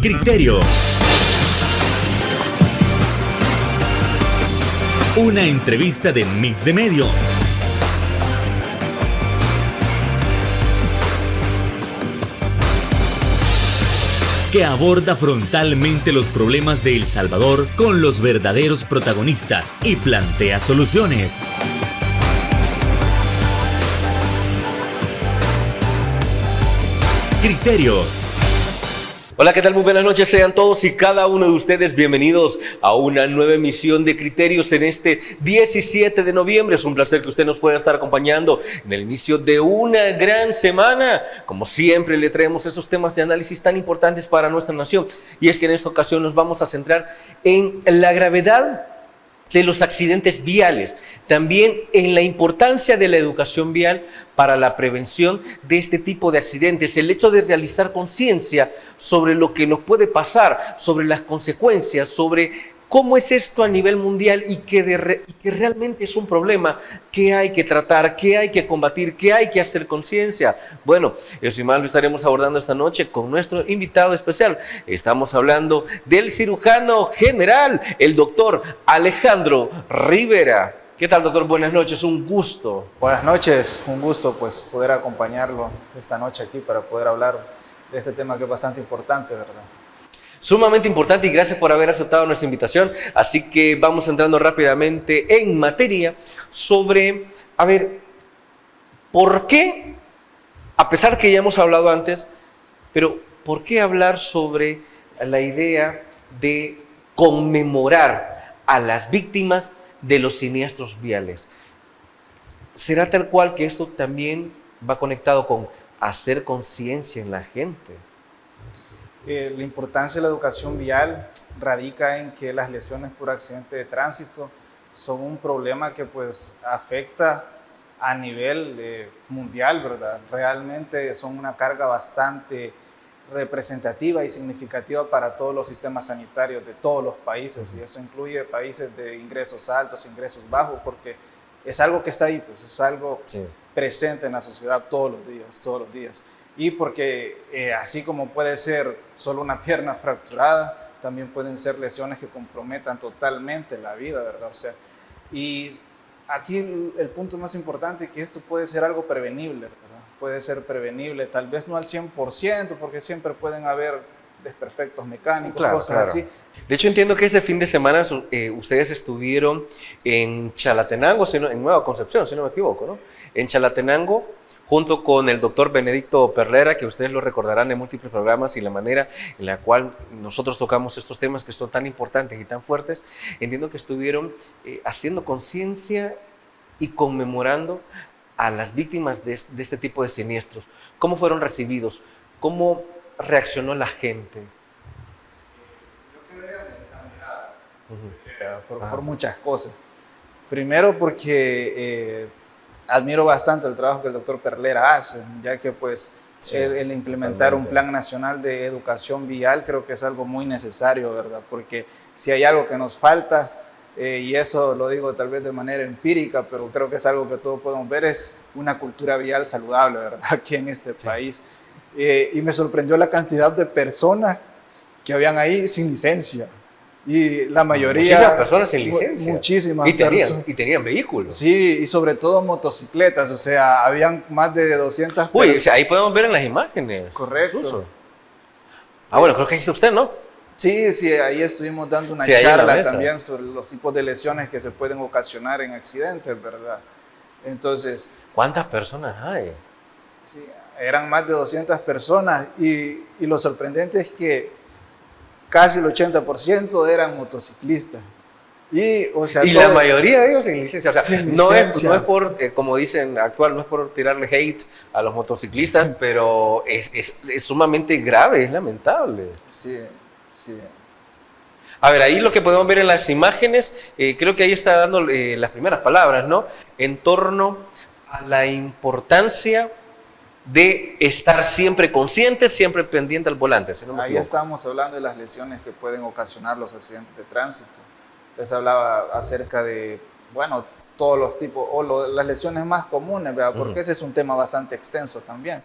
Criterio. Una entrevista de Mix de Medios. Que aborda frontalmente los problemas de El Salvador con los verdaderos protagonistas y plantea soluciones. Criterios. Hola, ¿qué tal? Muy buenas noches, sean todos y cada uno de ustedes bienvenidos a una nueva emisión de Criterios en este 17 de noviembre. Es un placer que usted nos pueda estar acompañando en el inicio de una gran semana. Como siempre, le traemos esos temas de análisis tan importantes para nuestra nación. Y es que en esta ocasión nos vamos a centrar en la gravedad de los accidentes viales, también en la importancia de la educación vial para la prevención de este tipo de accidentes, el hecho de realizar conciencia sobre lo que nos puede pasar, sobre las consecuencias, sobre cómo es esto a nivel mundial y que realmente es un problema que hay que tratar, que hay que combatir, que hay que hacer conciencia. Bueno, eso y más lo estaremos abordando esta noche con nuestro invitado especial. Estamos hablando del cirujano general, el doctor Alejandro Rivera. ¿Qué tal, doctor? Buenas noches, un gusto. Buenas noches, un gusto pues poder acompañarlo esta noche aquí para poder hablar de este tema que es bastante importante, ¿verdad? Sumamente importante y gracias por haber aceptado nuestra invitación. Así que vamos entrando rápidamente en materia sobre, ¿por qué, a pesar que ya hemos hablado antes, pero por qué hablar sobre la idea de conmemorar a las víctimas de los siniestros viales? ¿Será tal cual que esto también va conectado con hacer conciencia en la gente? La importancia de la educación vial radica en que las lesiones por accidente de tránsito son un problema que pues afecta a nivel mundial, ¿verdad? Realmente son una carga bastante representativa y significativa para todos los sistemas sanitarios de todos los países, y eso incluye países de ingresos altos, ingresos bajos, porque es algo que está ahí, pues es algo presente en la sociedad todos los días. Y porque así como puede ser solo una pierna fracturada, también pueden ser lesiones que comprometan totalmente la vida, ¿verdad? O sea, y aquí el punto más importante es que esto puede ser algo prevenible, ¿verdad? Puede ser prevenible, tal vez no al 100%, porque siempre pueden haber desperfectos mecánicos, cosas así. De hecho, entiendo que este fin de semana ustedes estuvieron en Chalatenango, en Nueva Concepción, si no me equivoco, ¿no? En Chalatenango, junto con el doctor Benedicto Perlera, que ustedes lo recordarán en múltiples programas, y la manera en la cual nosotros tocamos estos temas que son tan importantes y tan fuertes. Entiendo que estuvieron haciendo conciencia y conmemorando a las víctimas de este tipo de siniestros. ¿Cómo fueron recibidos? ¿Cómo reaccionó la gente? Yo quedé admirado por muchas cosas. Primero porque admiro bastante el trabajo que el doctor Perlera hace, ya que pues el implementar un plan nacional de educación vial creo que es algo muy necesario, ¿verdad? Porque si hay algo que nos falta, y eso lo digo tal vez de manera empírica, pero creo que es algo que todos podemos ver, es una cultura vial saludable, ¿verdad? Aquí en este país. Y me sorprendió la cantidad de personas que habían ahí sin licencia. Y la mayoría... Muchísimas personas sin licencia. Muchísimas personas. Y tenían vehículos. Sí, y sobre todo motocicletas. O sea, habían más de 200 Uy, o sea, ahí podemos ver en las imágenes. Correcto. Incluso. Bueno, creo que ahí está usted, ¿no? Sí, ahí estuvimos dando una charla también sobre los tipos de lesiones que se pueden ocasionar en accidentes, ¿verdad? Entonces... ¿Cuántas personas hay? Sí, eran más de 200 personas y lo sorprendente es que casi el 80% eran motociclistas. Y la mayoría de ellos sin licencia. O sea, sin no licencia. es por, como dicen actual, no es por tirarle hate a los motociclistas, pero es sumamente grave, es lamentable. Sí. A ver, ahí lo que podemos ver en las imágenes, creo que ahí está dando las primeras palabras, ¿no? En torno a la importancia de estar siempre consciente, siempre pendiente al volante. Si no me Ahí equivoco. estábamos hablando de las lesiones que pueden ocasionar los accidentes de tránsito. Les hablaba acerca de, bueno, todos los tipos, las lesiones más comunes, ¿verdad? Porque ese es un tema bastante extenso también.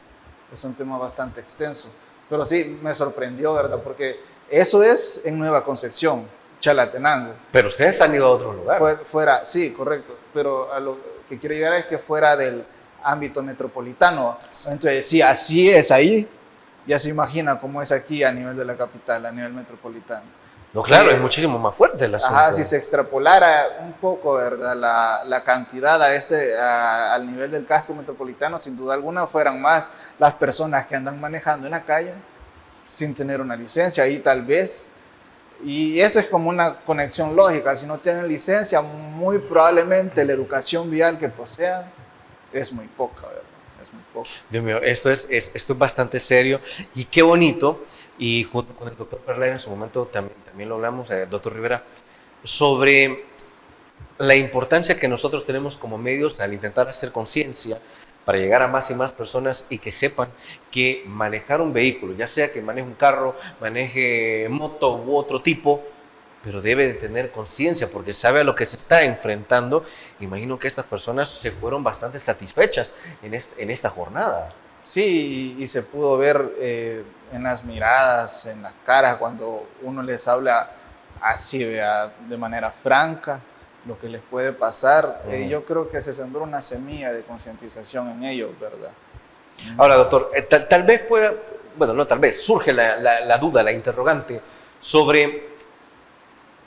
Es un tema bastante extenso. Pero sí, me sorprendió, ¿verdad? Porque eso es en Nueva Concepción, Chalatenango. Pero ustedes han ido a otro lugar. Fuera, sí, correcto. Pero a lo que quiero llegar es que fuera del ámbito metropolitano. Entonces, sí, así es ahí. Ya se imagina cómo es aquí a nivel de la capital, a nivel metropolitano. No, claro, Sí, es muchísimo más fuerte el asunto. ajá, si se extrapolara un poco, ¿verdad? La cantidad al nivel del casco metropolitano, sin duda alguna fueran más las personas que andan manejando en la calle sin tener una licencia, ahí tal vez. Y eso es como una conexión lógica. Si no tienen licencia, muy probablemente la educación vial que posean es muy poca, ¿verdad? Es muy poca. Dios mío, esto es bastante serio y qué bonito. Y junto con el doctor Perlén en su momento también lo hablamos, doctor Rivera, sobre la importancia que nosotros tenemos como medios al intentar hacer conciencia para llegar a más y más personas y que sepan que manejar un vehículo, ya sea que maneje un carro, maneje moto u otro tipo, pero debe de tener conciencia porque sabe a lo que se está enfrentando. Imagino que estas personas se fueron bastante satisfechas en esta jornada. Sí, y se pudo ver en las miradas, en las caras, cuando uno les habla así, de manera franca, lo que les puede pasar. Yo creo que se sembró una semilla de concientización en ellos, ¿verdad? Ahora, doctor, tal vez pueda, bueno, no tal vez, surge la duda, la interrogante sobre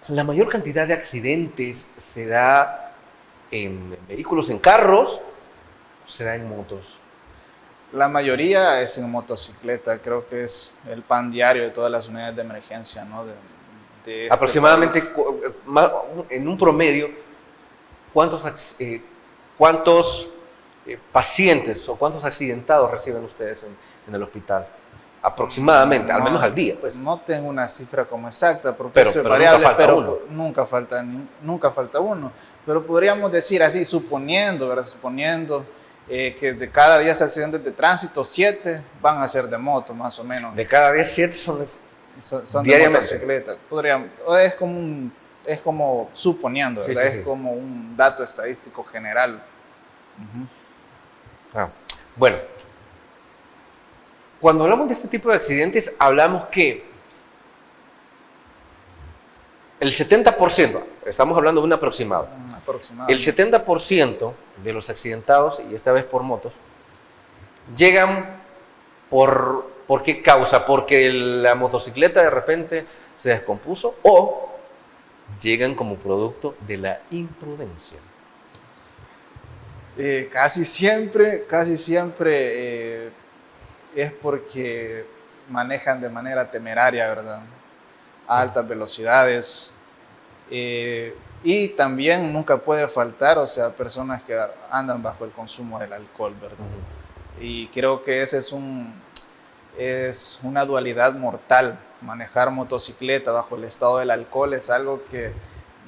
la mayor cantidad de accidentes se da en vehículos, en carros, o se da en motos. La mayoría es en motocicleta, creo que es el pan diario de todas las unidades de emergencia, ¿no? De este Aproximadamente, país. en un promedio, ¿cuántos pacientes o cuántos accidentados reciben ustedes en el hospital? Aproximadamente, al menos al día, pues. No tengo una cifra como exacta, porque Pero eso es nunca variable, falta pero uno. nunca falta uno. Pero podríamos decir así, suponiendo, ¿verdad? Suponiendo que de cada 10 accidentes de tránsito, 7 van a ser de moto, más o menos. De cada 10, 7 Son de diariamente. motocicleta. Es como suponiendo, Sí, ¿verdad? sí. Es como un dato estadístico general. Ujú. Bueno, cuando hablamos de este tipo de accidentes, hablamos que el 70%, estamos hablando de un aproximado, el Aproximadamente. 70% de los accidentados, y esta vez por motos, llegan ¿por qué causa? Porque la motocicleta de repente se descompuso o llegan como producto de la imprudencia. Casi siempre es porque manejan de manera temeraria, ¿verdad? A altas velocidades. Y también nunca puede faltar, o sea, personas que andan bajo el consumo del alcohol, ¿verdad? Y creo que ese es una dualidad mortal. Manejar motocicleta bajo el estado del alcohol es algo que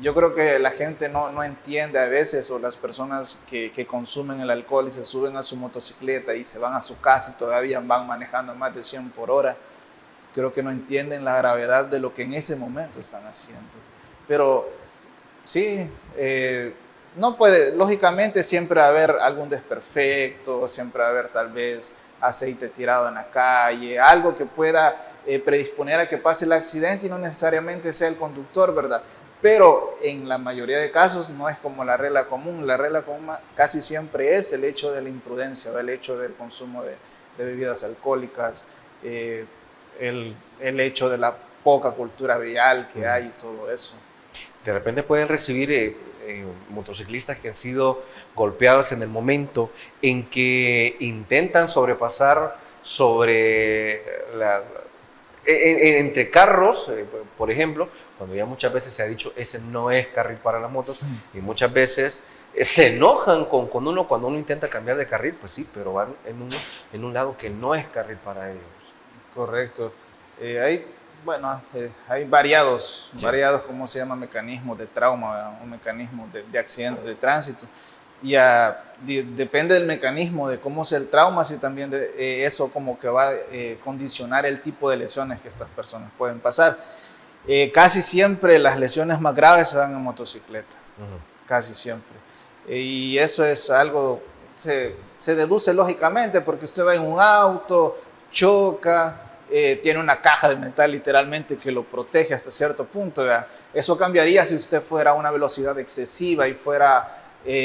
yo creo que la gente no entiende a veces, o las personas que consumen el alcohol y se suben a su motocicleta y se van a su casa y todavía van manejando a más de 100 por hora, creo que no entienden la gravedad de lo que en ese momento están haciendo. Pero sí, no puede, lógicamente siempre va a haber algún desperfecto, siempre va a haber tal vez aceite tirado en la calle, algo que pueda predisponer a que pase el accidente y no necesariamente sea el conductor, ¿verdad? Pero en la mayoría de casos no es como la regla común. La regla común casi siempre es el hecho de la imprudencia, el hecho del consumo de bebidas alcohólicas, el hecho de la poca cultura vial que hay y todo eso. De repente pueden recibir motociclistas que han sido golpeados en el momento en que intentan sobrepasar entre carros, por ejemplo, cuando ya muchas veces se ha dicho ese no es carril para las motos, y muchas veces se enojan con uno cuando uno intenta cambiar de carril, pues sí, pero van en un lado que no es carril para ellos. Correcto. Hay variados, ¿cómo se llama? Mecanismos de trauma, ¿verdad? Un mecanismo de accidentes de tránsito. Y depende del mecanismo, de cómo sea el trauma, si también eso como que va a condicionar el tipo de lesiones que estas personas pueden pasar. Casi siempre las lesiones más graves se dan en motocicleta, casi siempre. Y eso es algo, se deduce lógicamente, porque usted va en un auto, choca, tiene una caja de metal literalmente que lo protege hasta cierto punto, ¿verdad? Eso cambiaría si usted fuera a una velocidad excesiva y fuera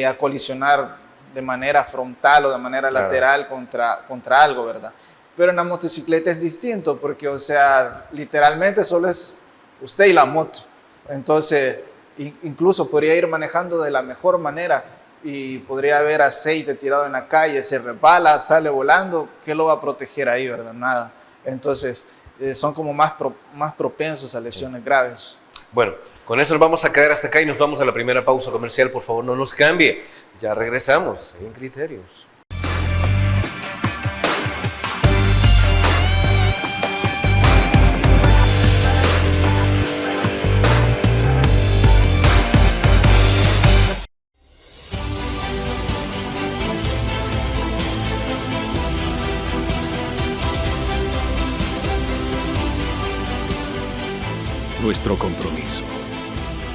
a colisionar de manera frontal o de manera lateral contra algo, ¿verdad? Pero en la motocicleta es distinto porque, o sea, literalmente solo es usted y la moto. Entonces, incluso podría ir manejando de la mejor manera y podría haber aceite tirado en la calle, se resbala, sale volando. ¿Qué lo va a proteger ahí, verdad? Nada. Entonces, son como más propensos a lesiones graves. Bueno, con eso nos vamos a quedar hasta acá y nos vamos a la primera pausa comercial. Por favor, no nos cambie. Ya regresamos en Criterios. Nuestro compromiso,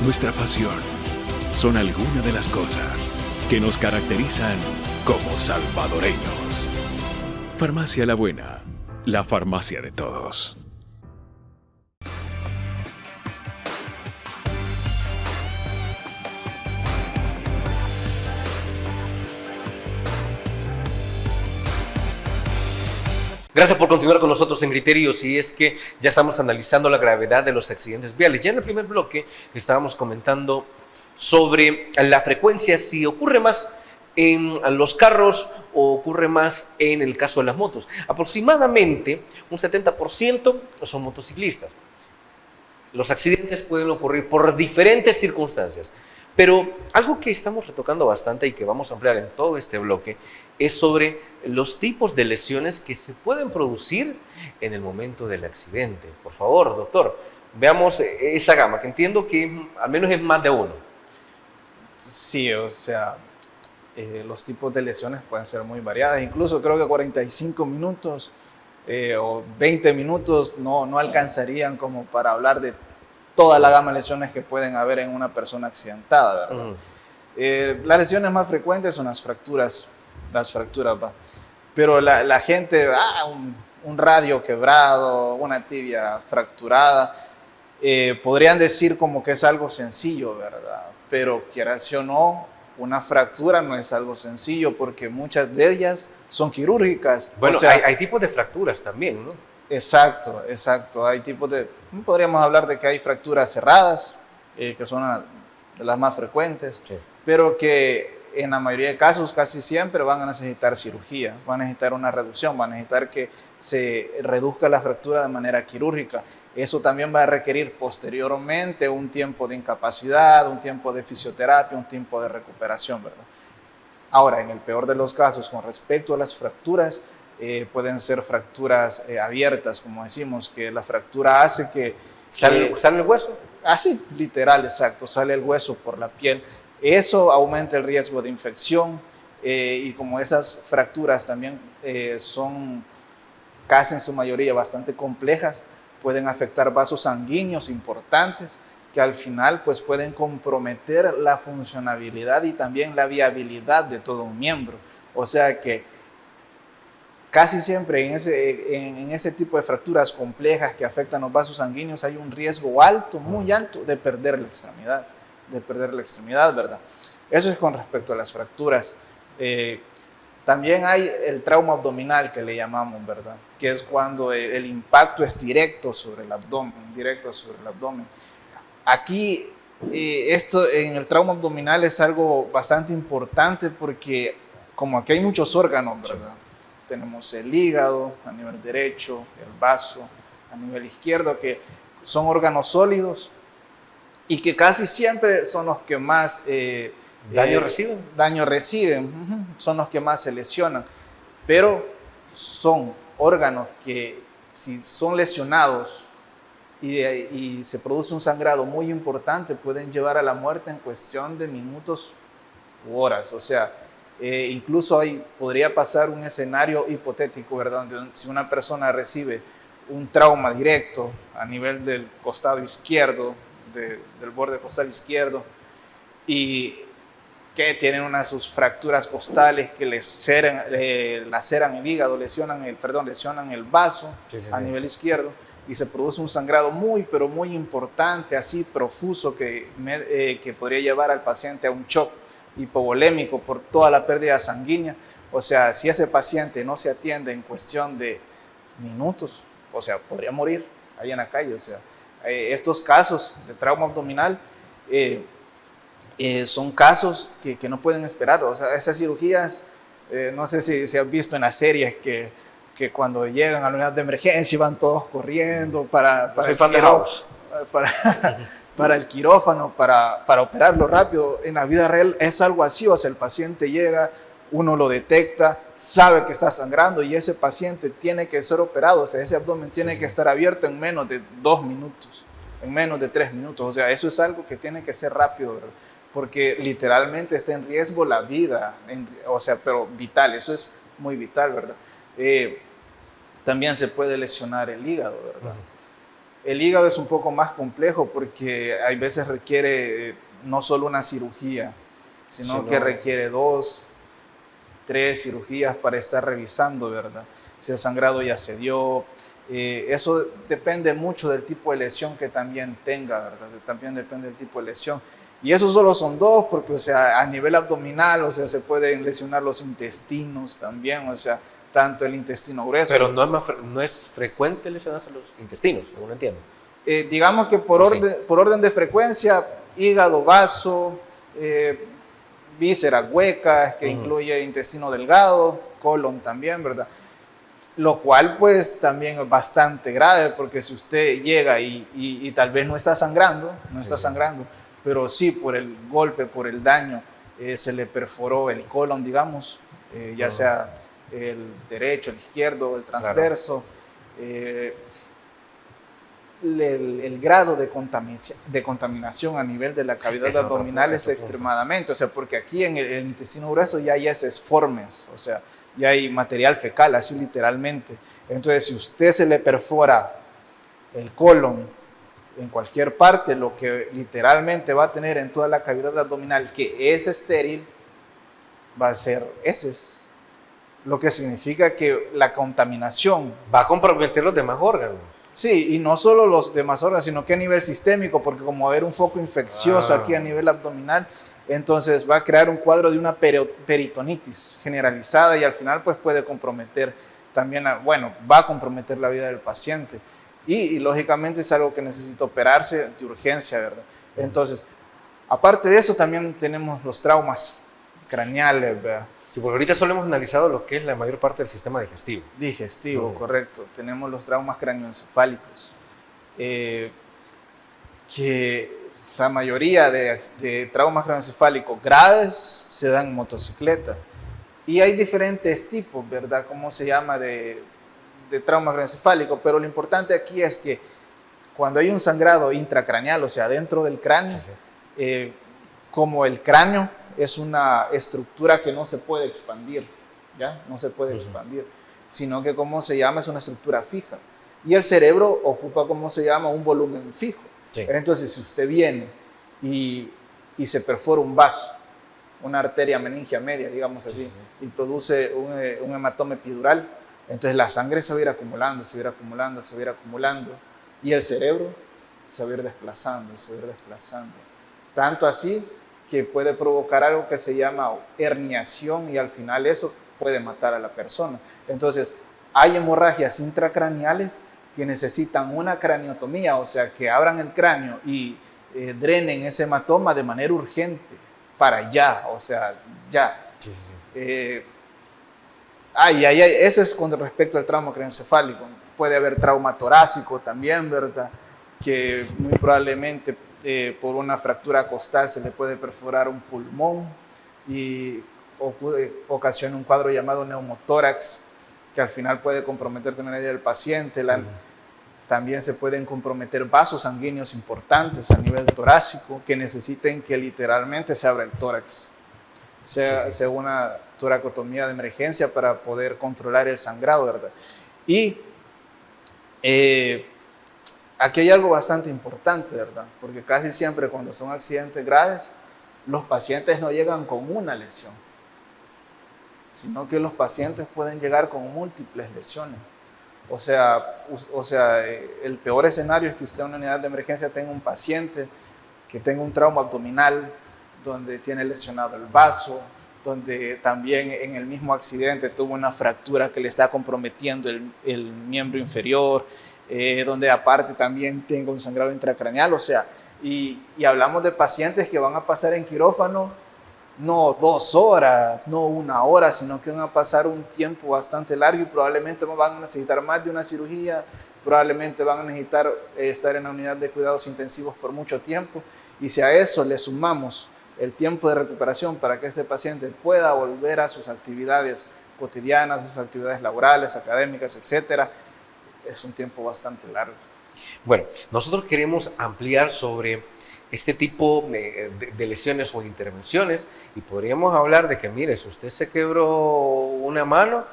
nuestra pasión, son algunas de las cosas que nos caracterizan como salvadoreños. Farmacia La Buena, la farmacia de todos. Gracias por continuar con nosotros en Criterios, y es que ya estamos analizando la gravedad de los accidentes viales. Ya en el primer bloque estábamos comentando sobre la frecuencia, si ocurre más en los carros o ocurre más en el caso de las motos. Aproximadamente un 70% son motociclistas. Los accidentes pueden ocurrir por diferentes circunstancias, pero algo que estamos retocando bastante y que vamos a ampliar en todo este bloque es sobre los tipos de lesiones que se pueden producir en el momento del accidente. Por favor, doctor, veamos esa gama, que entiendo que al menos es más de uno. Sí, o sea, los tipos de lesiones pueden ser muy variadas. Incluso creo que 45 minutos o 20 minutos no alcanzarían como para hablar de toda la gama de lesiones que pueden haber en una persona accidentada, ¿verdad? Las lesiones más frecuentes son las fracturas, ¿va? Pero la gente, un radio quebrado, una tibia fracturada, podrían decir como que es algo sencillo, ¿verdad? Pero quieras o no, una fractura no es algo sencillo porque muchas de ellas son quirúrgicas. Bueno, o sea, hay tipos de fracturas también, ¿no? Exacto. Hay tipos de... Podríamos hablar de que hay fracturas cerradas, que son de las más frecuentes, sí, pero que en la mayoría de casos, casi siempre, van a necesitar cirugía, van a necesitar una reducción, van a necesitar que se reduzca la fractura de manera quirúrgica. Eso también va a requerir posteriormente un tiempo de incapacidad, un tiempo de fisioterapia, un tiempo de recuperación, ¿verdad? Ahora, en el peor de los casos, con respecto a las fracturas, pueden ser fracturas abiertas, como decimos, que la fractura hace que... ¿Sale el hueso? Sí, literal, exacto, sale el hueso por la piel. Eso aumenta el riesgo de infección y como esas fracturas también son casi en su mayoría bastante complejas, pueden afectar vasos sanguíneos importantes que al final pues pueden comprometer la funcionabilidad y también la viabilidad de todo un miembro. O sea que casi siempre en ese tipo de fracturas complejas que afectan los vasos sanguíneos hay un riesgo alto, muy alto, de perder la extremidad, ¿verdad? Eso es con respecto a las fracturas. También hay el trauma abdominal que le llamamos, ¿verdad? Que es cuando el impacto es directo sobre el abdomen, Aquí, esto en el trauma abdominal es algo bastante importante porque como aquí hay muchos órganos, ¿verdad? Tenemos el hígado a nivel derecho, el vaso a nivel izquierdo, que son órganos sólidos y que casi siempre son los que más daño reciben, son los que más se lesionan, pero son órganos que si son lesionados y se produce un sangrado muy importante, pueden llevar a la muerte en cuestión de minutos u horas. O sea, incluso podría pasar un escenario hipotético, ¿verdad? Donde si una persona recibe un trauma directo a nivel del costado izquierdo, del borde costal izquierdo, y que tienen una de sus fracturas costales que laceran el hígado, lesionan el vaso a nivel izquierdo, y se produce un sangrado muy, pero muy importante, así profuso, que podría llevar al paciente a un shock hipovolémico por toda la pérdida sanguínea. O sea, si ese paciente no se atiende en cuestión de minutos, o sea, podría morir ahí en la calle. O sea, estos casos de trauma abdominal son casos que no pueden esperar. O sea, esas cirugías, no sé si has visto en las series que cuando llegan a la unidad de emergencia van todos corriendo para el quirófano, para operarlo rápido. En la vida real es algo así. O sea, el paciente llega, uno lo detecta, sabe que está sangrando y ese paciente tiene que ser operado. O sea, ese abdomen tiene que estar abierto en menos de 2 minutos, en menos de 3 minutos. O sea, eso es algo que tiene que ser rápido, ¿verdad? Porque literalmente está en riesgo la vida, o sea, pero vital, eso es muy vital, ¿verdad? También se puede lesionar el hígado, ¿verdad? El hígado es un poco más complejo porque hay veces requiere no solo una cirugía, sino que requiere 2, 3 cirugías para estar revisando, ¿verdad? Si el sangrado ya se dio. Eso depende mucho del tipo de lesión que también tenga, ¿verdad? También depende del tipo de lesión. Y eso solo son 2, porque, o sea, a nivel abdominal, o sea, se pueden lesionar los intestinos también, o sea, tanto el intestino grueso. Pero no es frecuente lesionarse los intestinos, según entiendo. Digamos que por orden de frecuencia, hígado, vaso, vísceras huecas, que incluye intestino delgado, colon también, ¿verdad? Lo cual pues también es bastante grave, porque si usted llega y tal vez no está sangrando, pero sí por el golpe, por el daño, se le perforó el colon, digamos, ya sea el derecho, el izquierdo, el transverso. Claro. El grado de contaminación a nivel de la cavidad abdominal es extremadamente, o sea, porque aquí en el intestino grueso ya hay heces formes, o sea, ya hay material fecal, así literalmente. Entonces, si usted se le perfora el colon en cualquier parte, lo que literalmente va a tener en toda la cavidad abdominal, que es estéril, va a ser heces. Lo que significa que la contaminación va a comprometer los demás órganos. Sí, y no solo los demás órganos, sino que a nivel sistémico, porque como va a haber un foco infeccioso aquí a nivel abdominal, entonces va a crear un cuadro de una peritonitis generalizada y al final pues puede comprometer también, va a comprometer la vida del paciente. Y lógicamente es algo que necesita operarse de urgencia, ¿verdad? Entonces, aparte de eso también tenemos los traumas craneales, ¿verdad? Sí, porque ahorita solo hemos analizado lo que es la mayor parte del sistema digestivo. Digestivo, correcto. Tenemos los traumas craneoencefálicos, que la mayoría de traumas craneoencefálicos graves se dan en motocicleta. Y hay diferentes tipos, ¿verdad? ¿Cómo se llama? De trauma craneoencefálico, pero lo importante aquí es que cuando hay un sangrado intracraneal, o sea, dentro del cráneo, como el cráneo es una estructura que no se puede expandir, ¿ya? No se puede expandir, sino que, ¿cómo se llama? Es una estructura fija. Y el cerebro ocupa, ¿cómo se llama? Un volumen fijo. Sí. Entonces, si usted viene y se perfora un vaso, una arteria meningia media, digamos así, y produce un hematoma epidural, entonces la sangre se va a ir acumulando, se va a ir acumulando, se va a ir acumulando, y el cerebro se va a ir desplazando, se va a ir desplazando. Tanto así que puede provocar algo que se llama herniación y al final eso puede matar a la persona. Entonces, hay hemorragias intracraneales que necesitan una craniotomía, o sea, que abran el cráneo y drenen ese hematoma de manera urgente, para ya, o sea, ya. Sí, sí, sí. Eso es con respecto al trauma craneoencefálico. Puede haber trauma torácico también, ¿verdad? Que muy probablemente por una fractura costal se le puede perforar un pulmón y ocasiona un cuadro llamado neumotórax, que al final puede comprometer también la vida del paciente. También se pueden comprometer vasos sanguíneos importantes a nivel torácico que necesiten que literalmente se abra el tórax. Sea una toracotomía de emergencia para poder controlar el sangrado, ¿verdad? Y aquí hay algo bastante importante, ¿verdad? Porque casi siempre cuando son accidentes graves, los pacientes no llegan con una lesión, sino que los pacientes pueden llegar con múltiples lesiones. O sea, el peor escenario es que usted en una unidad de emergencia tenga un paciente que tenga un trauma abdominal, donde tiene lesionado el vaso, donde también en el mismo accidente tuvo una fractura que le está comprometiendo el miembro inferior, donde aparte también tenga un sangrado intracraneal, o sea, y hablamos de pacientes que van a pasar en quirófano no 2 horas, no 1 hora, sino que van a pasar un tiempo bastante largo y probablemente van a necesitar más de una cirugía, probablemente van a necesitar estar en la unidad de cuidados intensivos por mucho tiempo, y si a eso le sumamos el tiempo de recuperación para que este paciente pueda volver a sus actividades cotidianas, a sus actividades laborales, académicas, etcétera, es un tiempo bastante largo. Bueno, nosotros queremos ampliar sobre este tipo de lesiones o intervenciones y podríamos hablar de que, mire, si usted se quebró una mano,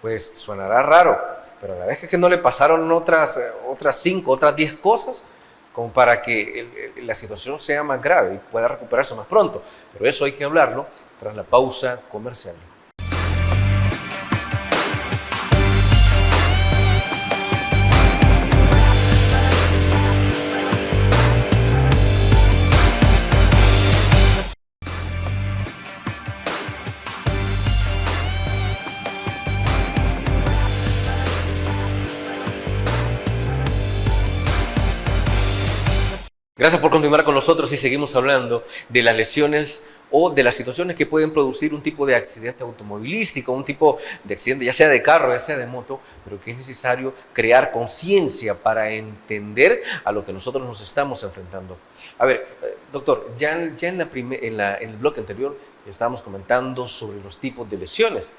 pues sonará raro, pero la vez que no le pasaron otras 5, otras 10 cosas, como para que la situación sea más grave y pueda recuperarse más pronto. Pero eso hay que hablarlo tras la pausa comercial. Gracias por continuar con nosotros y seguimos hablando de las lesiones o de las situaciones que pueden producir un tipo de accidente automovilístico, un tipo de accidente ya sea de carro, ya sea de moto, pero que es necesario crear conciencia para entender a lo que nosotros nos estamos enfrentando. A ver, doctor, ya en el bloque anterior estábamos comentando sobre los tipos de lesiones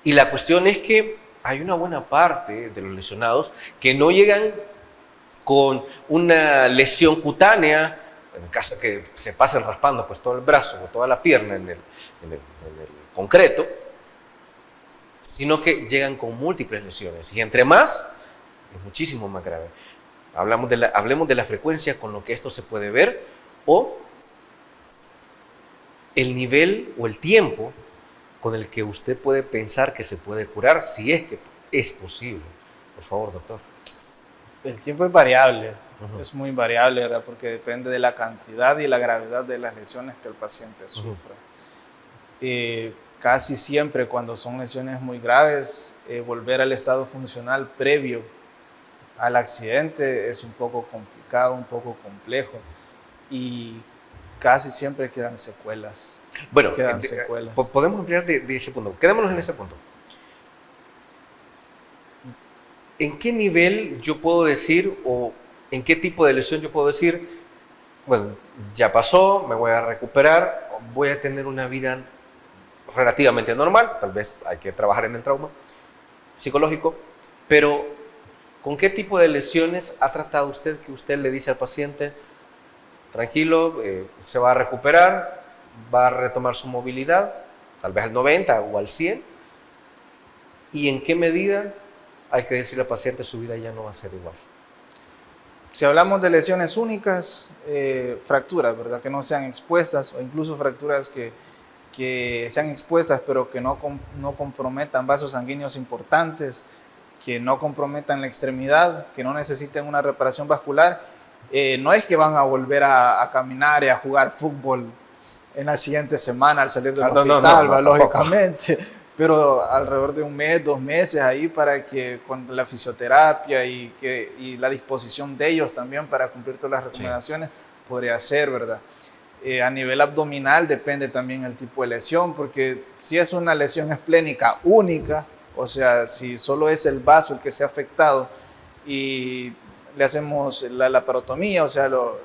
y la cuestión es que hay una buena parte de los lesionados que no llegan con una lesión cutánea, en el caso de que se pasen raspando pues todo el brazo o toda la pierna en el concreto, sino que llegan con múltiples lesiones y entre más es muchísimo más grave. Hablemos de la frecuencia con lo que esto se puede ver o el nivel o el tiempo con el que usted puede pensar que se puede curar, si es que es posible. Por favor, doctor. El tiempo es variable, es muy variable, ¿verdad? Porque depende de la cantidad y la gravedad de las lesiones que el paciente sufre. Casi siempre cuando son lesiones muy graves, volver al estado funcional previo al accidente es un poco complicado, un poco complejo y casi siempre quedan secuelas. Bueno, secuelas. Podemos ampliar de ese punto, quedémonos en ese punto. ¿En qué nivel yo puedo decir o en qué tipo de lesión yo puedo decir, bueno, ya pasó, me voy a recuperar, voy a tener una vida relativamente normal, tal vez hay que trabajar en el trauma psicológico, pero ¿con qué tipo de lesiones ha tratado usted que usted le dice al paciente, tranquilo, se va a recuperar, va a retomar su movilidad, tal vez al 90 o al 100, y en qué medida hay que decirle al paciente su vida ya no va a ser igual? Si hablamos de lesiones únicas, fracturas, ¿verdad? Que no sean expuestas o incluso fracturas que sean expuestas pero que no comprometan vasos sanguíneos importantes, que no comprometan la extremidad, que no necesiten una reparación vascular, no es que van a volver a caminar y a jugar fútbol en la siguiente semana al salir del hospital, lógicamente. Pero alrededor de 1 mes, 2 meses ahí para que con la fisioterapia y la disposición de ellos también para cumplir todas las recomendaciones, podría ser, ¿verdad? A nivel abdominal depende también el tipo de lesión, porque si es una lesión esplénica única, o sea, si solo es el vaso el que se ha afectado y le hacemos la laparotomía, o sea, lo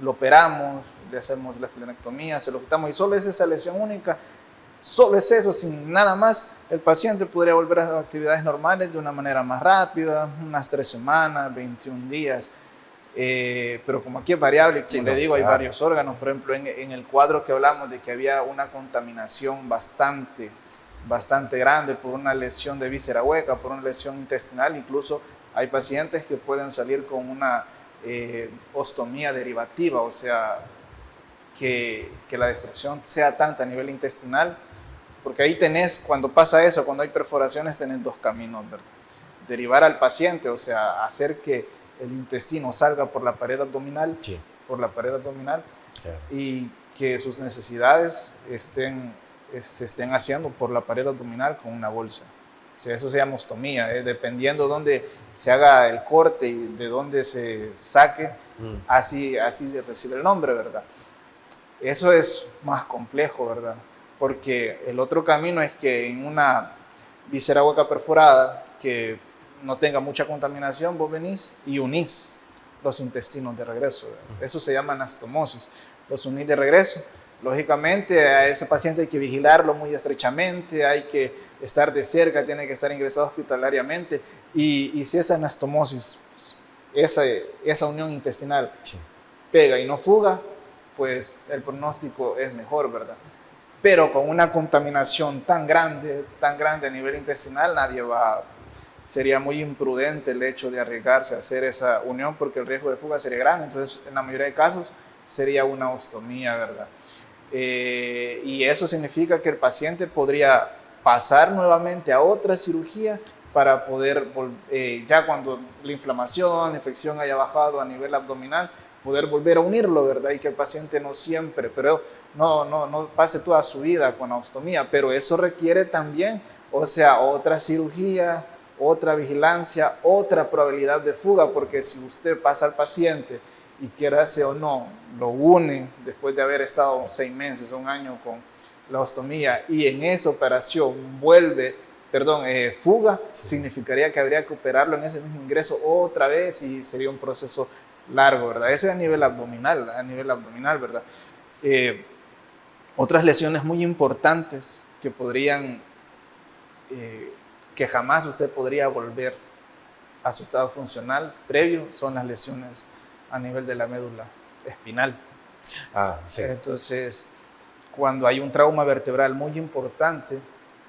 operamos, le hacemos la esplenectomía, se lo quitamos y solo es esa lesión única, solo es eso, sin nada más, el paciente podría volver a las actividades normales de una manera más rápida, unas 3 semanas, 21 días. Pero como aquí es variable, como le digo, hay varios órganos. Por ejemplo, en el cuadro que hablamos de que había una contaminación bastante grande por una lesión de víscera hueca, por una lesión intestinal, incluso hay pacientes que pueden salir con una ostomía derivativa, o sea, que la destrucción sea tanta a nivel intestinal, porque ahí tenés, cuando pasa eso, cuando hay perforaciones, tenés dos caminos, ¿verdad? Derivar al paciente, o sea, hacer que el intestino salga por la pared abdominal, Sí. por la pared abdominal, Claro. y que sus necesidades se estén haciendo por la pared abdominal con una bolsa. O sea, eso se llama ostomía, dependiendo de dónde se haga el corte y de dónde se saque, así recibe el nombre, ¿verdad? Eso es más complejo, ¿verdad? Porque el otro camino es que en una víscera hueca perforada que no tenga mucha contaminación, vos venís y unís los intestinos de regreso, ¿verdad? Eso se llama anastomosis. Los unís de regreso. Lógicamente a ese paciente hay que vigilarlo muy estrechamente, hay que estar de cerca, tiene que estar ingresado hospitalariamente, y si esa anastomosis, esa unión intestinal Sí. pega y no fuga, pues el pronóstico es mejor, ¿verdad? Pero con una contaminación tan grande a nivel intestinal, sería muy imprudente el hecho de arriesgarse a hacer esa unión, porque el riesgo de fuga sería grande. Entonces, en la mayoría de casos, sería una ostomía, ¿verdad? Y eso significa que el paciente podría pasar nuevamente a otra cirugía para poder, ya cuando la inflamación, la infección haya bajado a nivel abdominal, poder volver a unirlo, ¿verdad? Y que el paciente no siempre, pero no pase toda su vida con la ostomía, pero eso requiere también, o sea, otra cirugía, otra vigilancia, otra probabilidad de fuga, porque si usted pasa al paciente y quiera hacer o no, lo une después de haber estado 6 meses, 1 año con la ostomía, y en esa operación fuga, sí, significaría que habría que operarlo en ese mismo ingreso otra vez y sería un proceso largo, ¿verdad? Eso es a nivel abdominal, ¿verdad? Otras lesiones muy importantes que que jamás usted podría volver a su estado funcional previo son las lesiones a nivel de la médula espinal. Sí. Entonces, cuando hay un trauma vertebral muy importante,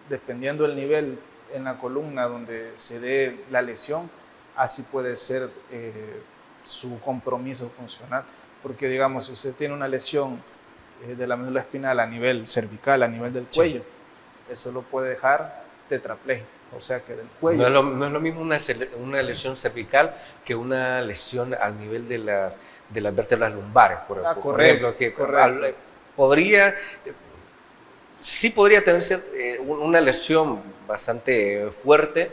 dependiendo del nivel en la columna donde se dé la lesión, así puede ser su compromiso funcional. Porque, digamos, si usted tiene una lesión de la médula espinal a nivel cervical, a nivel del cuello, sí, eso lo puede dejar tetrapléjico. O sea que del cuello. No es lo mismo una lesión cervical que una lesión al nivel de las vértebras lumbares, por ejemplo. Correcto. Sí podría tener una lesión bastante fuerte,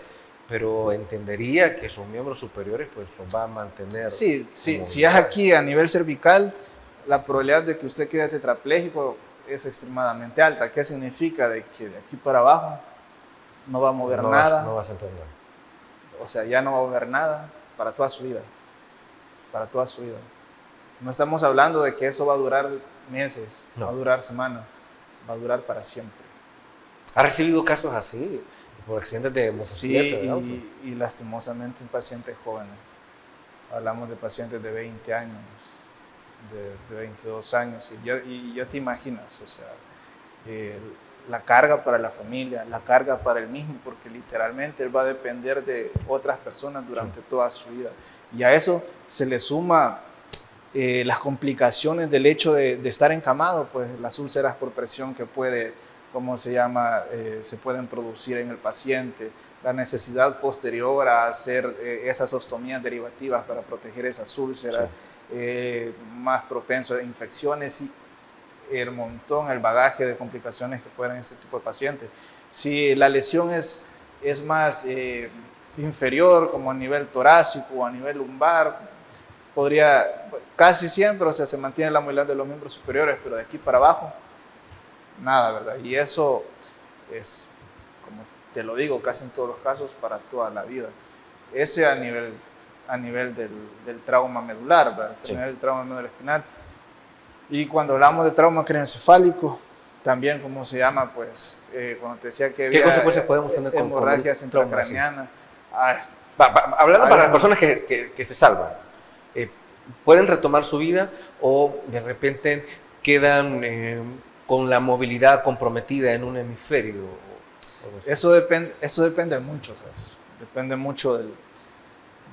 pero entendería que sus miembros superiores pues los va a mantener. Sí, si es aquí a nivel cervical, la probabilidad de que usted quede tetrapléjico es extremadamente alta. ¿Qué significa? De que de aquí para abajo no va a mover nada. No va a sentir nada. O sea, ya no va a mover nada para toda su vida. Para toda su vida. No estamos hablando de que eso va a durar meses, va a durar semanas, va a durar para siempre. ¿Ha recibido casos así? Por accidentes de motocicleta, de auto. Y lastimosamente en pacientes jóvenes. Hablamos de pacientes de 20 años, de 22 años. Y ya te imaginas, o sea, la carga para la familia, la carga para él mismo, porque literalmente él va a depender de otras personas durante toda su vida. Y a eso se le suma las complicaciones del hecho de estar encamado, pues las úlceras por presión que se pueden producir en el paciente, la necesidad posterior a hacer esas ostomías derivativas para proteger esas úlceras, sí, más propenso a infecciones y el bagaje de complicaciones que pueden en ese tipo de pacientes. Si la lesión es más inferior, como a nivel torácico o a nivel lumbar, casi siempre, o sea, se mantiene la movilidad de los miembros superiores, pero de aquí para abajo, nada, ¿verdad? Y eso es, como te lo digo, casi en todos los casos, para toda la vida. Ese a nivel del trauma medular, ¿verdad? Sí. A nivel del trauma medular espinal. Y cuando hablamos de trauma craneoencefálico, también, como se llama, pues, cuando te decía que había... ¿Qué consecuencias podemos tener con hemorragia intracraneana? Hablando para las personas que se salvan, ¿pueden retomar su vida o de repente quedan con la movilidad comprometida en un hemisferio? Eso depende mucho, ¿sabes? Depende mucho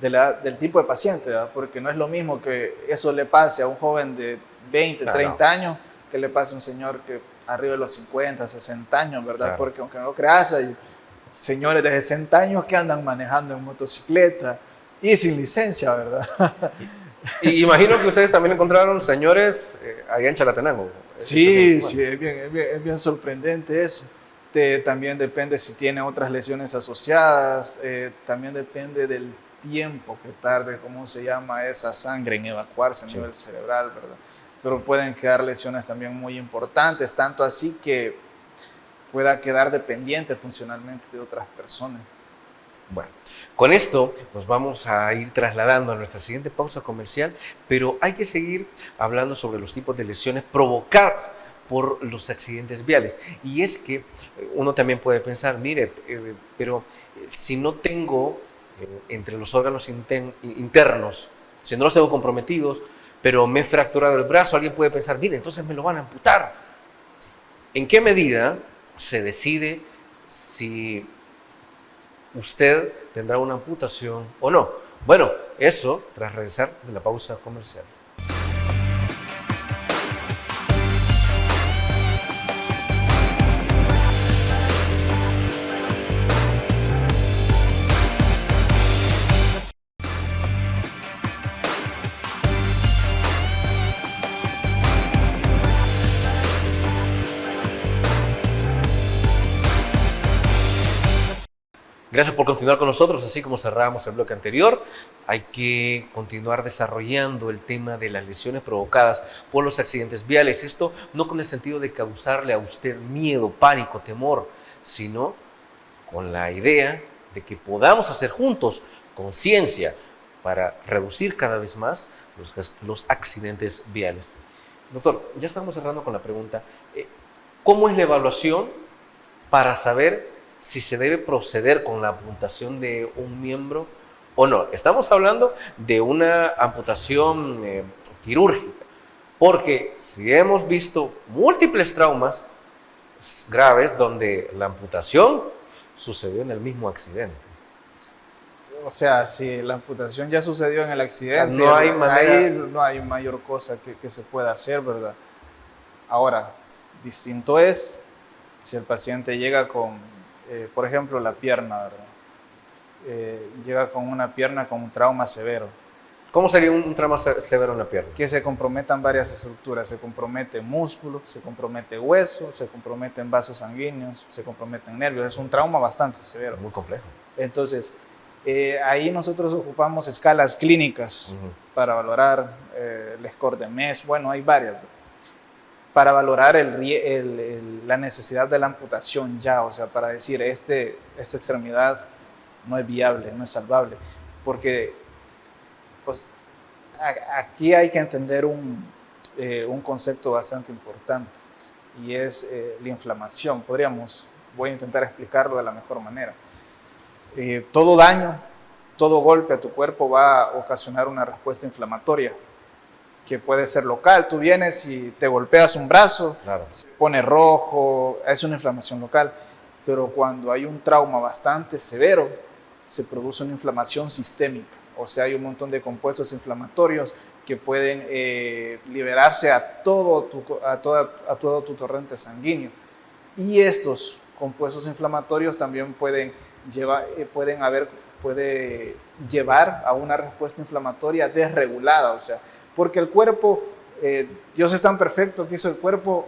del tipo de paciente, ¿verdad? Porque no es lo mismo que eso le pase a un joven de 20, 30 años ¿qué le pasa a un señor que arriba de los 50, 60 años, ¿verdad? Claro. Porque aunque no lo creas, hay señores de 60 años que andan manejando en motocicleta y sin licencia, ¿verdad? Y imagino que ustedes también encontraron señores allá en Chalatenango. Sí, sí, es bien sorprendente eso. También depende si tiene otras lesiones asociadas, también depende del tiempo que tarde, cómo se llama esa sangre en evacuarse a nivel cerebral, ¿verdad? Pero pueden quedar lesiones también muy importantes, tanto así que pueda quedar dependiente funcionalmente de otras personas. Bueno, con esto nos vamos a ir trasladando a nuestra siguiente pausa comercial, pero hay que seguir hablando sobre los tipos de lesiones provocadas por los accidentes viales. Y es que uno también puede pensar, mire, pero si no tengo entre los órganos internos, si no los tengo comprometidos, pero me he fracturado el brazo, alguien puede pensar, mire, entonces me lo van a amputar. ¿En qué medida se decide si usted tendrá una amputación o no? Bueno, eso tras regresar de la pausa comercial. Gracias por continuar con nosotros, así como cerramos el bloque anterior. Hay que continuar desarrollando el tema de las lesiones provocadas por los accidentes viales. Esto no con el sentido de causarle a usted miedo, pánico, temor, sino con la idea de que podamos hacer juntos conciencia para reducir cada vez más los accidentes viales. Doctor, ya estamos cerrando con la pregunta, ¿cómo es la evaluación para saber si se debe proceder con la amputación de un miembro o no? Estamos hablando de una amputación quirúrgica, porque si hemos visto múltiples traumas graves donde la amputación sucedió en el mismo accidente. O sea, si la amputación ya sucedió en el accidente, No hay manera. ahí no hay mayor cosa que se pueda hacer, ¿verdad? Ahora, distinto es si el paciente llega con, por ejemplo, la pierna, ¿verdad? Llega con una pierna con un trauma severo. ¿Cómo sería un trauma severo en la pierna? Que se comprometan varias estructuras, se compromete músculo, se compromete hueso, se comprometen vasos sanguíneos, se comprometen nervios. Es un trauma bastante severo. Muy complejo. Entonces, ahí nosotros ocupamos escalas clínicas para valorar el score de MES. Bueno, hay varias. Para valorar la necesidad de la amputación ya, o sea, para decir, esta extremidad no es viable, no es salvable. Porque pues, aquí hay que entender un concepto bastante importante, y es la inflamación. Voy a intentar explicarlo de la mejor manera. Todo daño, todo golpe a tu cuerpo va a ocasionar una respuesta inflamatoria, que puede ser local. Tú vienes y te golpeas un brazo, Claro. se pone rojo, es una inflamación local. Pero cuando hay un trauma bastante severo, se produce una inflamación sistémica. O sea, hay un montón de compuestos inflamatorios que pueden liberarse a todo tu torrente sanguíneo. Y estos compuestos inflamatorios también puede llevar a una respuesta inflamatoria desregulada. O sea, porque el cuerpo, Dios es tan perfecto que hizo el cuerpo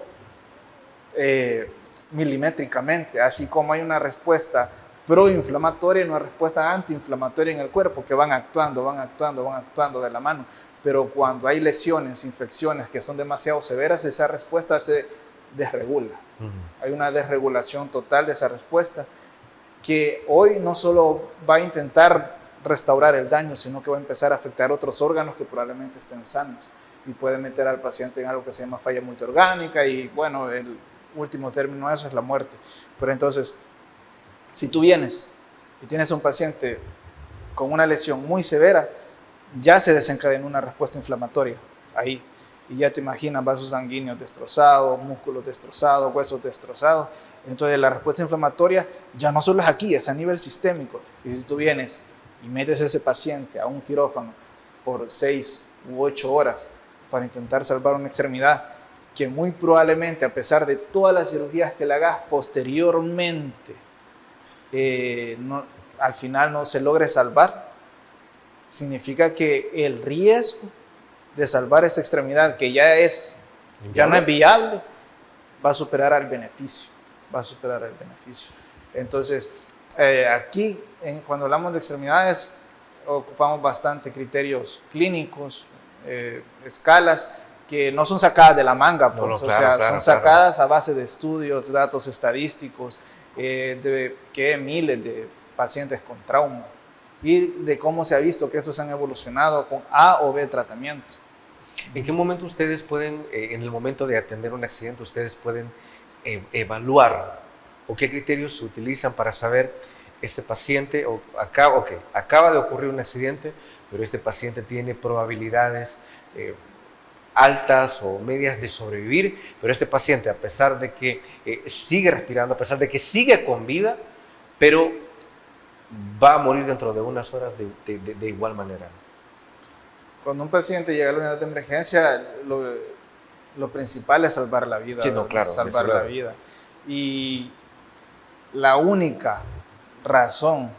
milimétricamente, así como hay una respuesta proinflamatoria y una respuesta antiinflamatoria en el cuerpo, que van actuando de la mano. Pero cuando hay lesiones, infecciones que son demasiado severas, esa respuesta se desregula. Hay una desregulación total de esa respuesta, que hoy no solo va a intentar restaurar el daño, sino que va a empezar a afectar otros órganos que probablemente estén sanos, y puede meter al paciente en algo que se llama falla multiorgánica, y bueno, el último término de eso es la muerte. Pero entonces, si tú vienes y tienes a un paciente con una lesión muy severa, ya se desencadenó una respuesta inflamatoria ahí, y ya te imaginas vasos sanguíneos destrozados, músculos destrozados, huesos destrozados. Entonces la respuesta inflamatoria ya no solo es aquí, es a nivel sistémico. Y si tú vienes y metes a ese paciente a un quirófano por 6 u 8 horas para intentar salvar una extremidad que muy probablemente, a pesar de todas las cirugías que le hagas posteriormente, al final no se logre salvar, significa que el riesgo de salvar esa extremidad, que ya no es viable, va a superar al beneficio. Entonces, aquí, cuando hablamos de extremidades, ocupamos bastante criterios clínicos, escalas, que no son sacadas de la manga, pues, son sacadas a base de estudios, datos estadísticos, que miles de pacientes con trauma y de cómo se ha visto que esos han evolucionado con A o B tratamiento. ¿En qué momento ustedes pueden, en el momento de atender un accidente, ustedes pueden evaluar o qué criterios se utilizan para saber este paciente, acaba de ocurrir un accidente, pero este paciente tiene probabilidades altas o medias de sobrevivir, pero este paciente, a pesar de que sigue respirando, a pesar de que sigue con vida, pero va a morir dentro de unas horas de igual manera? Cuando un paciente llega a la unidad de emergencia, lo principal es salvar la vida. Sí, no, claro, salvar la vida. Y la única razón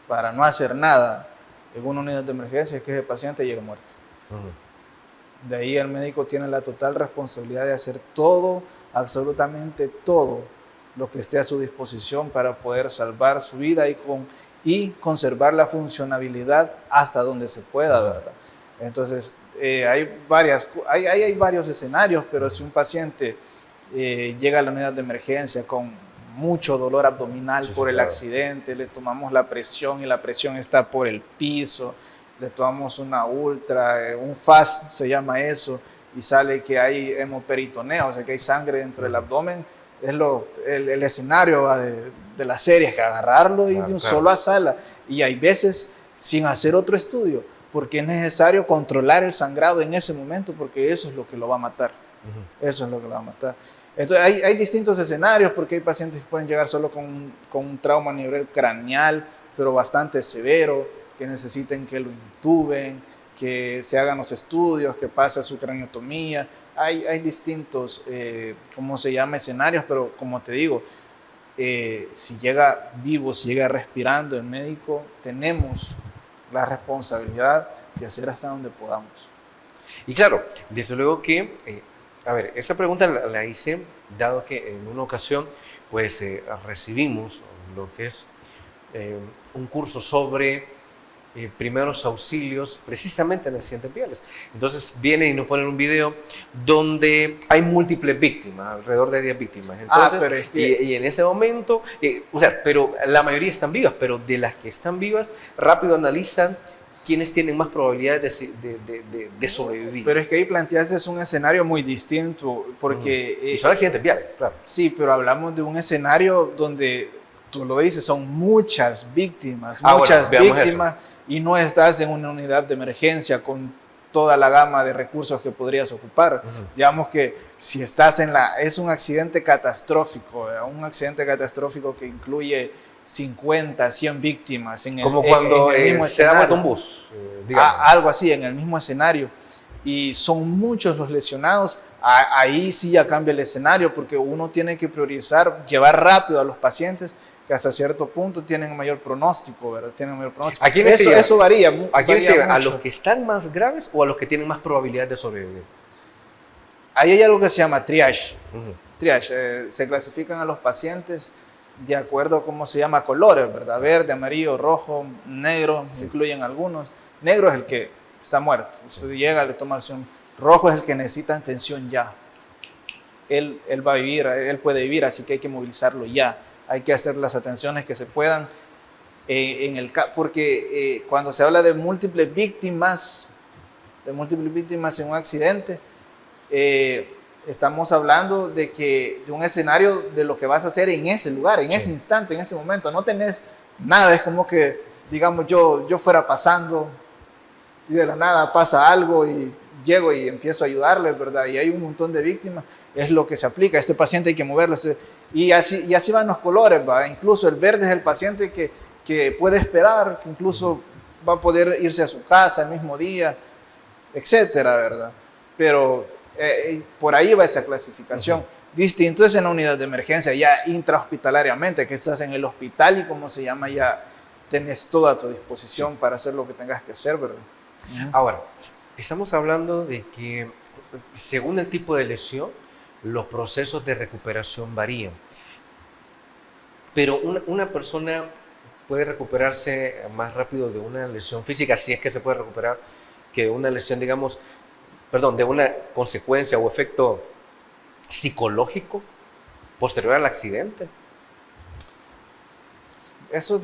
para no hacer nada en una unidad de emergencia es que ese paciente llegue muerto. De ahí el médico tiene la total responsabilidad de hacer todo, absolutamente todo lo que esté a su disposición para poder salvar su vida y conservar la funcionabilidad hasta donde se pueda, ¿verdad? Entonces, hay varios escenarios, pero si un paciente llega a la unidad de emergencia con mucho dolor abdominal por el accidente, le tomamos la presión y la presión está por el piso, le tomamos una ultra, un FAS se llama eso, y sale que hay hemoperitoneo, o sea que hay sangre dentro del abdomen, es el escenario de la serie, es que agarrarlo y de un solo a sala. Y hay veces sin hacer otro estudio, porque es necesario controlar el sangrado en ese momento, porque eso es lo que lo va a matar. Eso es lo que lo va a matar. Entonces hay distintos escenarios, porque hay pacientes que pueden llegar solo con un trauma a nivel craneal, pero bastante severo, que necesiten que lo intuben, que se hagan los estudios, que pase su craniotomía. Hay distintos, ¿cómo se llama? Escenarios, pero como te digo, si llega vivo, si llega respirando el médico, tenemos la responsabilidad de hacer hasta donde podamos. Y claro, desde luego que, esta pregunta la hice dado que en una ocasión pues recibimos lo que es un curso sobre primeros auxilios precisamente en accidentes viales. Entonces vienen y nos ponen un video donde hay múltiples víctimas, alrededor de 10 víctimas. Entonces, pero es que... y en ese momento, pero la mayoría están vivas, pero de las que están vivas, rápido analizan quiénes tienen más probabilidades de sobrevivir. Pero es que ahí planteaste un escenario muy distinto, porque... y son accidentes viales, claro. Sí, pero hablamos de un escenario donde, tú lo dices, son muchas víctimas, muchas víctimas, y no estás en una unidad de emergencia con toda la gama de recursos que podrías ocupar. Digamos que si estás es un accidente catastrófico que incluye 50, 100 víctimas. Como cuando se da vuelta un bus. Algo así, en el mismo escenario. Y son muchos los lesionados. Ahí sí ya cambia el escenario, porque uno tiene que priorizar, llevar rápido a los pacientes que hasta cierto punto tienen mayor pronóstico, ¿verdad? Tienen mayor pronóstico. ¿A quiénes eso varía. ¿A quiénes se lleva? ¿A los que están más graves o a los que tienen más probabilidad de sobrevivir? Ahí hay algo que se llama triage. Triage. Se clasifican a los pacientes de acuerdo a cómo se llama colores, ¿verdad? Verde, amarillo, rojo, negro, se incluyen algunos. Negro es el que está muerto. Usted llega, le toma acción. Rojo es el que necesita atención ya. Él va a vivir, él puede vivir, así que hay que movilizarlo ya. Hay que hacer las atenciones que se puedan, porque cuando se habla de múltiples víctimas en un accidente, estamos hablando de un escenario de lo que vas a hacer en ese lugar, en ese instante, en ese momento. No tenés nada, es como que, digamos, yo fuera pasando y de la nada pasa algo y llego y empiezo a ayudarle, ¿verdad? Y hay un montón de víctimas, es lo que se aplica. Este paciente hay que moverlo. Y así van los colores, ¿va? Incluso el verde es el paciente que puede esperar, que incluso va a poder irse a su casa el mismo día, etcétera, ¿verdad? Pero Por ahí va esa clasificación. Distinto es en la unidad de emergencia, ya intrahospitalariamente, que estás en el hospital y como se llama, ya tenés todo a tu disposición para hacer lo que tengas que hacer, ¿verdad? Ahora, estamos hablando de que según el tipo de lesión, los procesos de recuperación varían. Pero una persona puede recuperarse más rápido de una lesión física, si es que se puede recuperar, que de una lesión, digamos, perdón, de una consecuencia o efecto psicológico posterior al accidente. Eso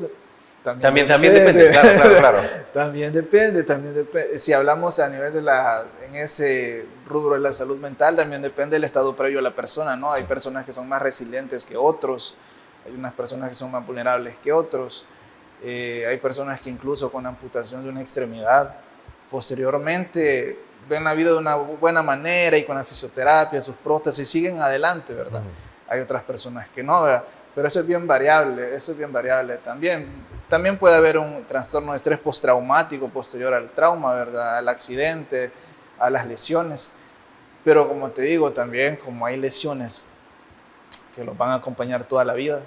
también depende, claro. También depende. Si hablamos a nivel en ese rubro de la salud mental, también depende del estado previo a la persona, ¿no? Hay personas que son más resilientes que otros, hay unas personas que son más vulnerables que otros, hay personas que incluso con amputación de una extremidad, posteriormente ven la vida de una buena manera y con la fisioterapia, sus prótesis, siguen adelante, ¿verdad? Hay otras personas que no, ¿verdad? Pero eso es bien variable también. También puede haber un trastorno de estrés postraumático posterior al trauma, ¿verdad? Al accidente, a las lesiones. Pero como te digo, también como hay lesiones que los van a acompañar toda la vida,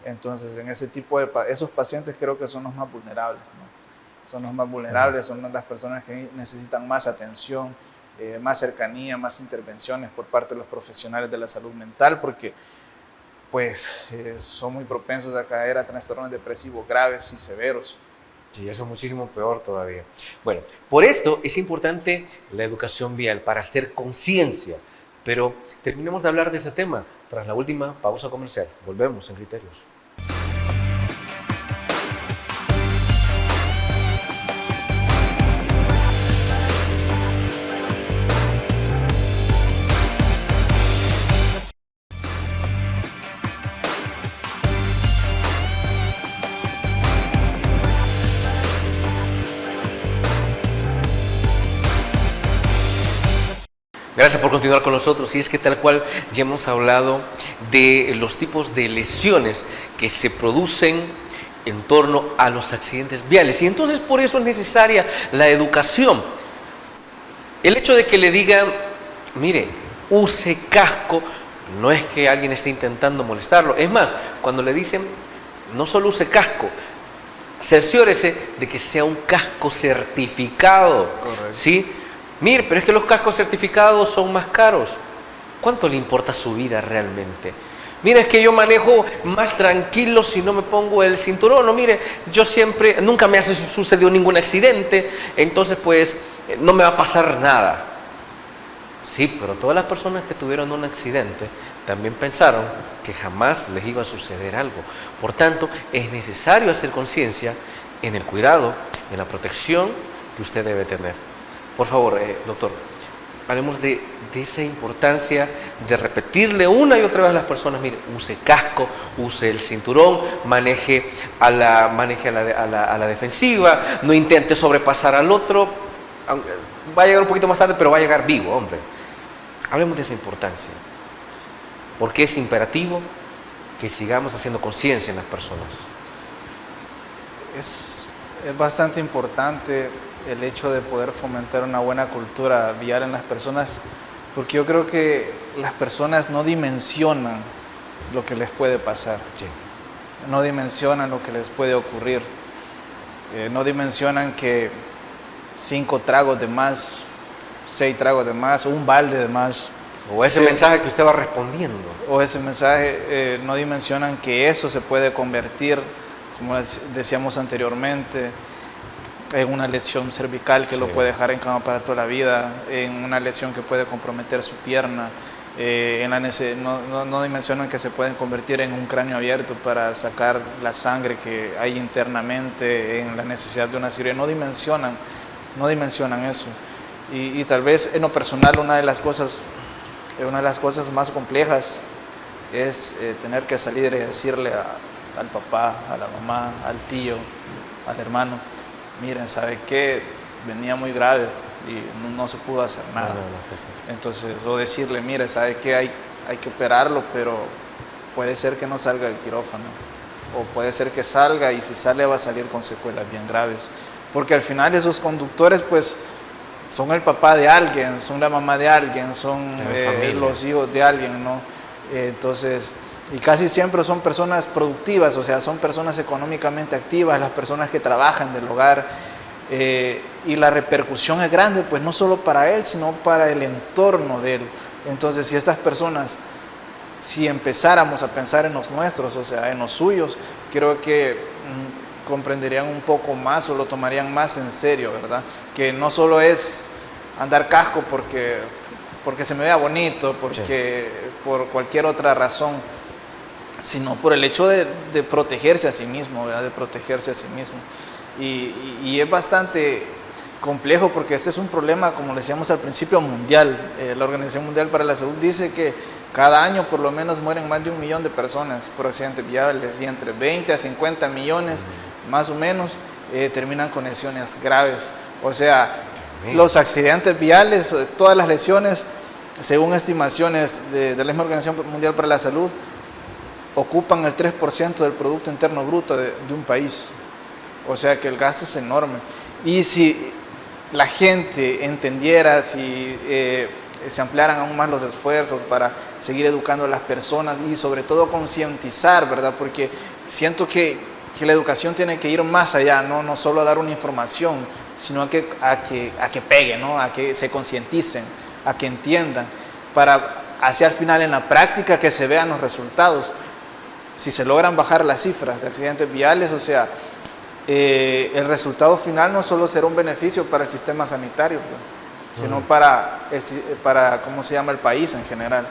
entonces en ese tipo de esos pacientes creo que son los más vulnerables, ¿no? Son los más vulnerables, son las personas que necesitan más atención, más cercanía, más intervenciones por parte de los profesionales de la salud mental, porque pues son muy propensos a caer a trastornos depresivos graves y severos. Sí, eso es muchísimo peor todavía. Bueno, por esto es importante la educación vial para hacer conciencia, pero terminemos de hablar de ese tema tras la última pausa comercial. Volvemos en Criterios. Gracias por continuar con nosotros. Y es que tal cual ya hemos hablado de los tipos de lesiones que se producen en torno a los accidentes viales. Y entonces por eso es necesaria la educación. El hecho de que le digan, mire, use casco, no es que alguien esté intentando molestarlo. Es más, cuando le dicen, no solo use casco, cerciórese de que sea un casco certificado. Correcto. ¿Sí? Mire, pero es que los cascos certificados son más caros. ¿Cuánto le importa su vida realmente? Mire, es que yo manejo más tranquilo si no me pongo el cinturón. No, mire, yo siempre, nunca me sucedió ningún accidente, entonces pues no me va a pasar nada. Sí, pero todas las personas que tuvieron un accidente también pensaron que jamás les iba a suceder algo. Por tanto, es necesario hacer conciencia en el cuidado, en la protección que usted debe tener. Por favor, doctor, hablemos de esa importancia de repetirle una y otra vez a las personas, mire, use casco, use el cinturón, maneje a la defensiva, no intente sobrepasar al otro, va a llegar un poquito más tarde, pero va a llegar vivo, hombre. Hablemos de esa importancia, porque es imperativo que sigamos haciendo conciencia en las personas. Es bastante importante el hecho de poder fomentar una buena cultura vial en las personas, porque yo creo que las personas no dimensionan lo que les puede pasar, Sí. no dimensionan lo que les puede ocurrir, no dimensionan que 5 tragos de más, 6 tragos de más, un balde de más, O ese mensaje que usted va respondiendo. o ese mensaje, no dimensionan que eso se puede convertir, como decíamos anteriormente, en una lesión cervical que lo puede dejar en cama para toda la vida, en una lesión que puede comprometer su pierna, no dimensionan que se pueden convertir en un cráneo abierto para sacar la sangre que hay internamente, en la necesidad de una cirugía. No dimensionan eso. Y tal vez en lo personal una de las cosas más complejas es tener que salir y decirle al papá, a la mamá, al tío, al hermano, miren, ¿sabe qué? Venía muy grave y no se pudo hacer nada. Entonces, o decirle, mire, ¿sabe qué? Hay que operarlo, pero puede ser que no salga del quirófano. O puede ser que salga, y si sale va a salir con secuelas bien graves. Porque al final esos conductores, pues, son el papá de alguien, son la mamá de alguien, son los hijos de alguien, ¿no? Entonces, y casi siempre son personas productivas, o sea, son personas económicamente activas, las personas que trabajan del hogar, y la repercusión es grande, pues no solo para él, sino para el entorno de él. Entonces, si estas personas, si empezáramos a pensar en los nuestros, o sea, en los suyos, creo que comprenderían un poco más o lo tomarían más en serio, ¿verdad? Que no solo es andar casco porque se me vea bonito, por cualquier otra razón, sino por el hecho de protegerse a sí mismo, ¿verdad? De protegerse a sí mismo. Y es bastante complejo porque este es un problema, como le decíamos al principio, mundial. La Organización Mundial para la Salud dice que cada año por lo menos mueren más de 1 millón de personas por accidentes viales, y entre 20 a 50 millones más o menos terminan con lesiones graves. O sea, los accidentes viales, todas las lesiones, según estimaciones de la misma Organización Mundial para la Salud, ocupan el 3% del Producto Interno Bruto de un país. O sea que el gasto es enorme. Y si la gente entendiera, si se ampliaran aún más los esfuerzos para seguir educando a las personas y sobre todo concientizar, ¿verdad? Porque siento que la educación tiene que ir más allá, no solo a dar una información, sino a que pegue, ¿no? A que se concienticen, a que entiendan, para hacia al final en la práctica que se vean los resultados. Si se logran bajar las cifras de accidentes viales, o sea, el resultado final no solo será un beneficio para el sistema sanitario, pues, sino para ¿cómo se llama?, el país en general.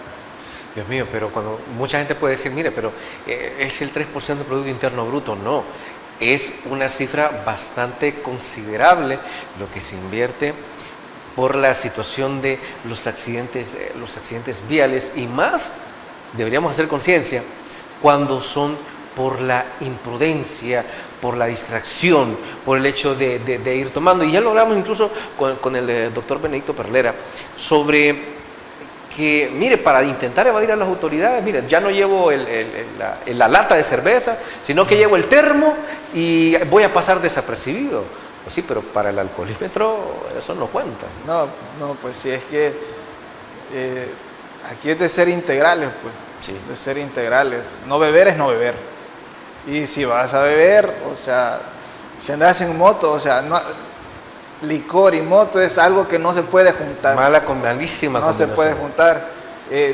Dios mío, pero cuando mucha gente puede decir, mire, pero es el 3% del Producto Interno Bruto. No, es una cifra bastante considerable lo que se invierte por la situación de los accidentes viales, y más deberíamos hacer conciencia cuando son por la imprudencia, por la distracción, por el hecho de ir tomando. Y ya lo hablamos incluso con el doctor Benedicto Perlera sobre que, mire, para intentar evadir a las autoridades, mire, ya no llevo la lata de cerveza, sino que llevo el termo y voy a pasar desapercibido. Pues sí, pero para el alcoholímetro eso no cuenta. No, pues sí, es que aquí es de ser integrales, pues. Sí. De ser integrales. No beber es no beber. Y si vas a beber, o sea, si andas en moto, o sea, no, licor y moto es algo que no se puede juntar. Malísima no se puede juntar.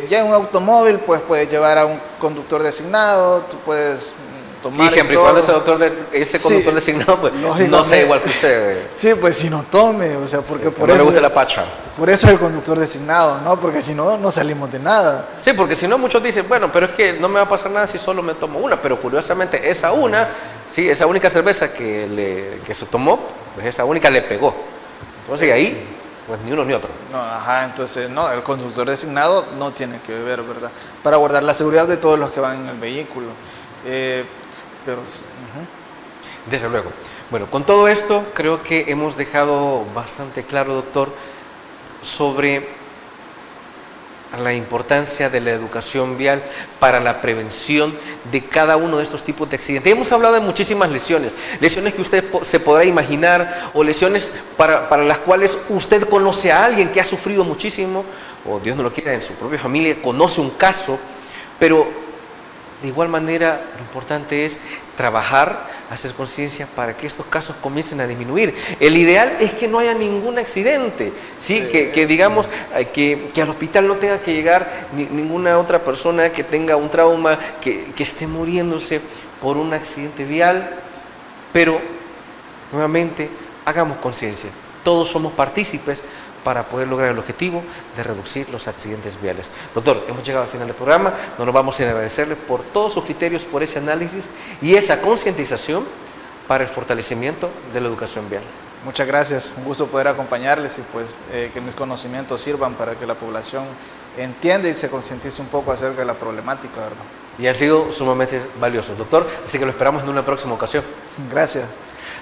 Ya en un automóvil, pues puedes llevar a un conductor designado, tú puedes tomar. Y siempre y cuando ese conductor designado, pues no sea igual que usted. Sí, pues si no tome, o sea, porque por no eso. le gusta la pacha. Por eso es el conductor designado, ¿no? Porque si no, no salimos de nada. Sí, porque si no, muchos dicen, bueno, pero es que no me va a pasar nada si solo me tomo una. Pero curiosamente, esa única cerveza que se tomó, pues esa única le pegó. Entonces ahí, pues ni uno ni otro. No, entonces no, el conductor designado no tiene que beber, ¿verdad? Para guardar la seguridad de todos los que van en el vehículo. Pero Desde luego. Bueno, con todo esto creo que hemos dejado bastante claro, doctor, sobre la importancia de la educación vial para la prevención de cada uno de estos tipos de accidentes. Hemos hablado de muchísimas lesiones que usted se podrá imaginar, o lesiones para las cuales usted conoce a alguien que ha sufrido muchísimo, o Dios no lo quiera, en su propia familia conoce un caso, pero de igual manera lo importante es trabajar, hacer conciencia para que estos casos comiencen a disminuir. El ideal es que no haya ningún accidente, ¿sí? Que digamos que al hospital no tenga que llegar ninguna otra persona que tenga un trauma, que esté muriéndose por un accidente vial. Pero nuevamente hagamos conciencia, todos somos partícipes para poder lograr el objetivo de reducir los accidentes viales. Doctor, hemos llegado al final del programa. No nos vamos a agradecerle por todos sus criterios, por ese análisis y esa concientización para el fortalecimiento de la educación vial. Muchas gracias, un gusto poder acompañarles y pues que mis conocimientos sirvan para que la población entienda y se concientice un poco acerca de la problemática, ¿verdad? Y han sido sumamente valiosos, doctor, así que lo esperamos en una próxima ocasión. Gracias.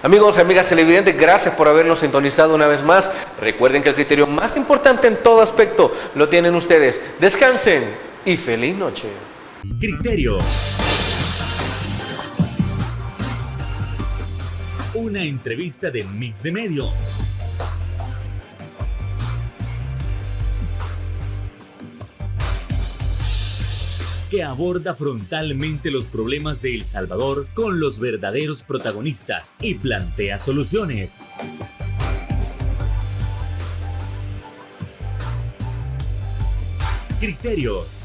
Amigos y amigas televidentes, gracias por habernos sintonizado una vez más. Recuerden que el criterio más importante en todo aspecto lo tienen ustedes. Descansen y feliz noche. Criterio. Una entrevista de Mix de Medios. que aborda frontalmente los problemas de El Salvador con los verdaderos protagonistas y plantea soluciones. Criterios